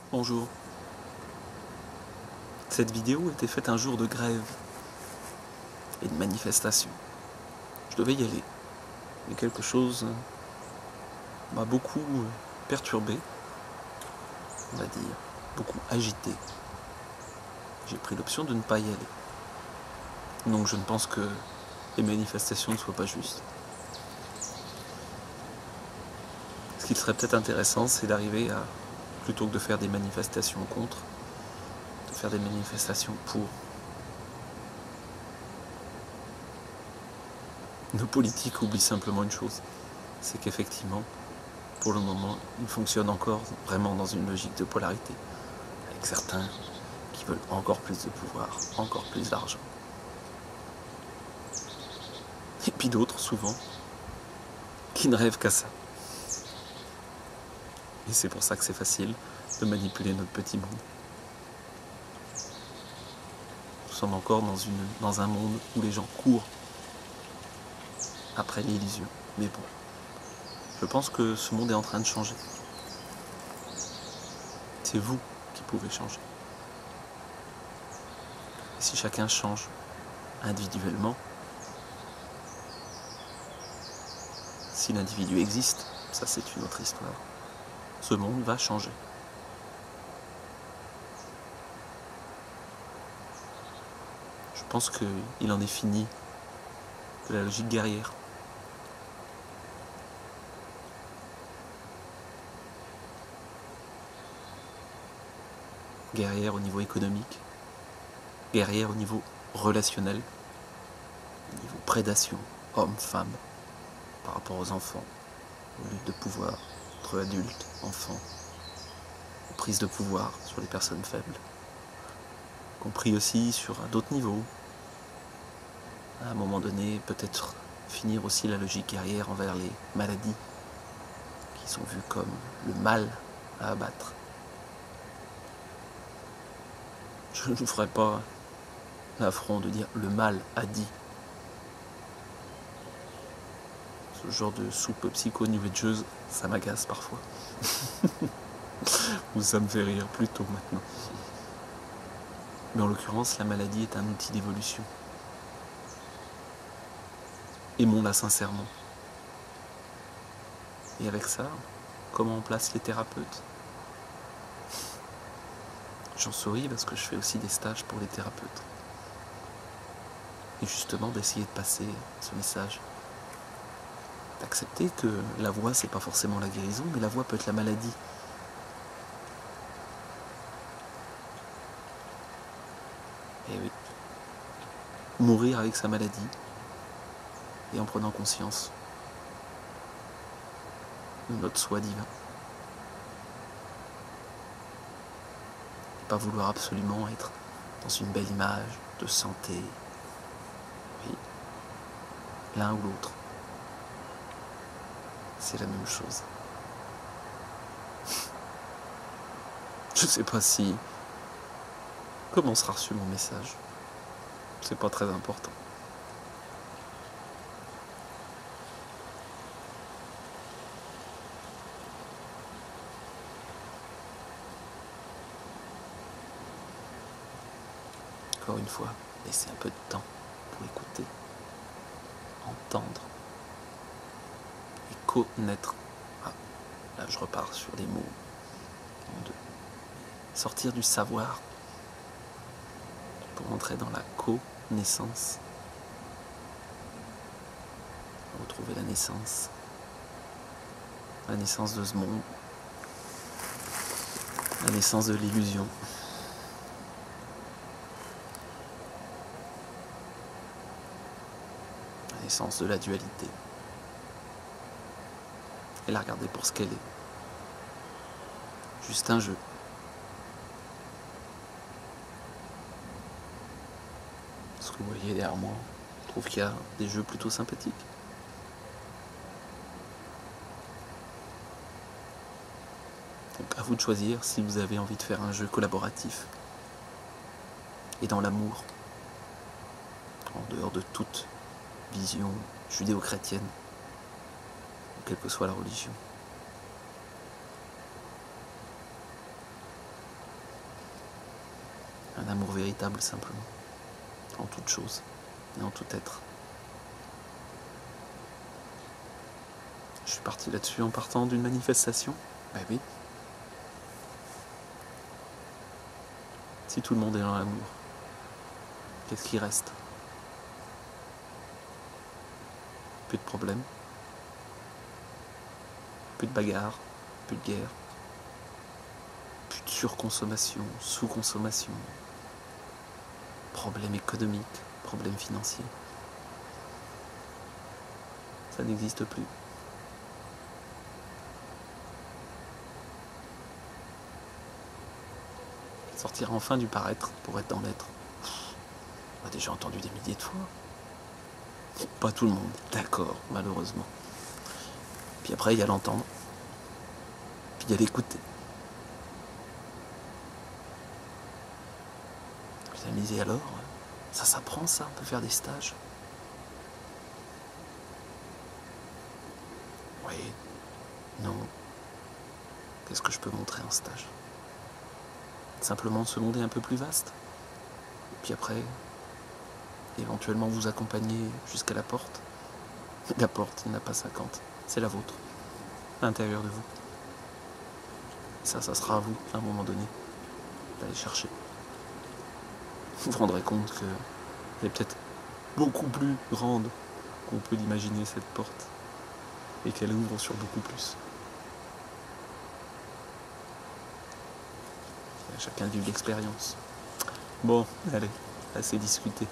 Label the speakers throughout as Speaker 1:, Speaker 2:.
Speaker 1: Bonjour. Cette vidéo était faite un jour de grève et de manifestation. Je devais y aller, mais quelque chose m'a beaucoup perturbé, on va dire, beaucoup agité. J'ai pris l'option de ne pas y aller. Donc je ne pense que les manifestations ne soient pas justes. Ce qui serait peut-être intéressant, c'est d'arriver à, plutôt que de faire des manifestations contre, de faire des manifestations pour. Nos politiques oublient simplement une chose, c'est qu'effectivement, pour le moment, ils fonctionnent encore vraiment dans une logique de polarité, avec certains qui veulent encore plus de pouvoir, encore plus d'argent. Et puis d'autres, souvent, qui ne rêvent qu'à ça. Et c'est pour ça que c'est facile de manipuler notre petit monde. Nous sommes encore dans un monde où les gens courent après l'illusion. Mais bon, je pense que ce monde est en train de changer. C'est vous qui pouvez changer. Et si chacun change individuellement, si l'individu existe, ça c'est une autre histoire, ce monde va changer. Je pense qu'il en est fini de la logique guerrière. Guerrière au niveau économique, guerrière au niveau relationnel, au niveau prédation, homme-femme, par rapport aux enfants, aux luttes de pouvoir entre adultes, enfants, aux prises de pouvoir sur les personnes faibles, compris aussi sur d'autres niveaux. À un moment donné, peut-être finir aussi la logique guerrière envers les maladies, qui sont vues comme le mal à abattre. Je ne vous ferai pas l'affront de dire le mal a dit. Ce genre de soupe psycho-new-ageuse, ça m'agace parfois. Ou ça me fait rire plutôt maintenant. Mais en l'occurrence, la maladie est un outil d'évolution. Aimons-la sincèrement. Et avec ça, comment on place les thérapeutes? J'en souris parce que je fais aussi des stages pour les thérapeutes. Et justement d'essayer de passer ce message. D'accepter que la voix, c'est pas forcément la guérison, mais la voix peut être la maladie. Et oui. Mourir avec sa maladie et en prenant conscience de notre soi divin. Et pas vouloir absolument être dans une belle image de santé. Oui. L'un ou l'autre. C'est la même chose. Je sais pas si... Comment sera reçu mon message? C'est pas très important. Encore une fois, laissez un peu de temps pour écouter, entendre et connaître. Ah, là je repars sur les mots. De sortir du savoir pour entrer dans la connaissance. Retrouver la naissance de ce monde, la naissance de l'illusion. La naissance de la dualité. Et la regarder pour ce qu'elle est. Juste un jeu. Ce que vous voyez derrière moi, je trouve qu'il y a des jeux plutôt sympathiques. Donc à vous de choisir si vous avez envie de faire un jeu collaboratif et dans l'amour, en dehors de toute vision judéo-chrétienne, quelle que soit la religion. Un amour véritable simplement, en toute chose et en tout être. Je suis parti là-dessus en partant d'une manifestation. Ben oui. Si tout le monde est dans l'amour, qu'est-ce qui reste? Plus de problèmes, plus de bagarres, plus de guerre, plus de surconsommation, sous-consommation, problèmes économiques, problèmes financiers. Ça n'existe plus. Sortir enfin du paraître pour être dans l'être. On a déjà entendu des milliers de fois. Pas tout le monde, d'accord, malheureusement. Puis après, il y a l'entendre. Puis il y a l'écouter. Puis la mise et alors, ça s'apprend ça, on peut faire des stages. Oui, non. Qu'est-ce que je peux montrer en stage? Simplement ce monde est un peu plus vaste. Puis après, éventuellement vous accompagner jusqu'à la porte. La porte, il n'y en a pas 50, c'est la vôtre, à l'intérieur de vous. Ça sera à vous, à un moment donné, d'aller chercher. Vous vous rendrez compte qu'elle est peut-être beaucoup plus grande qu'on peut l'imaginer, cette porte, et qu'elle ouvre sur beaucoup plus. Chacun vit l'expérience. Bon, allez, assez discuté.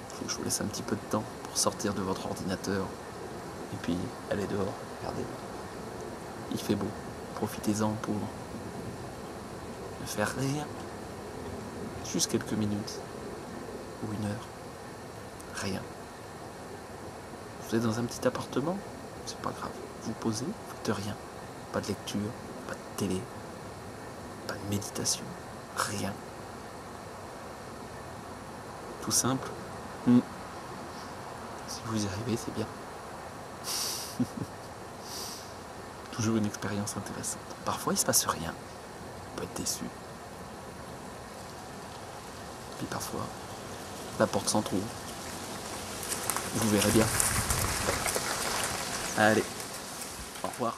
Speaker 1: Faut que je vous laisse un petit peu de temps pour sortir de votre ordinateur et puis aller dehors. Regardez, il fait beau. Profitez-en pour ne faire rien. Juste quelques minutes ou une heure. Rien. Vous êtes dans un petit appartement, c'est pas grave. Vous posez, vous faites rien. Pas de lecture, pas de télé, pas de méditation, rien. Tout simple. Si vous y arrivez, c'est bien. Toujours une expérience intéressante. Parfois, il se passe rien. On peut être déçu. Puis parfois, la porte s'entrouvre. Vous verrez bien. Allez, au revoir.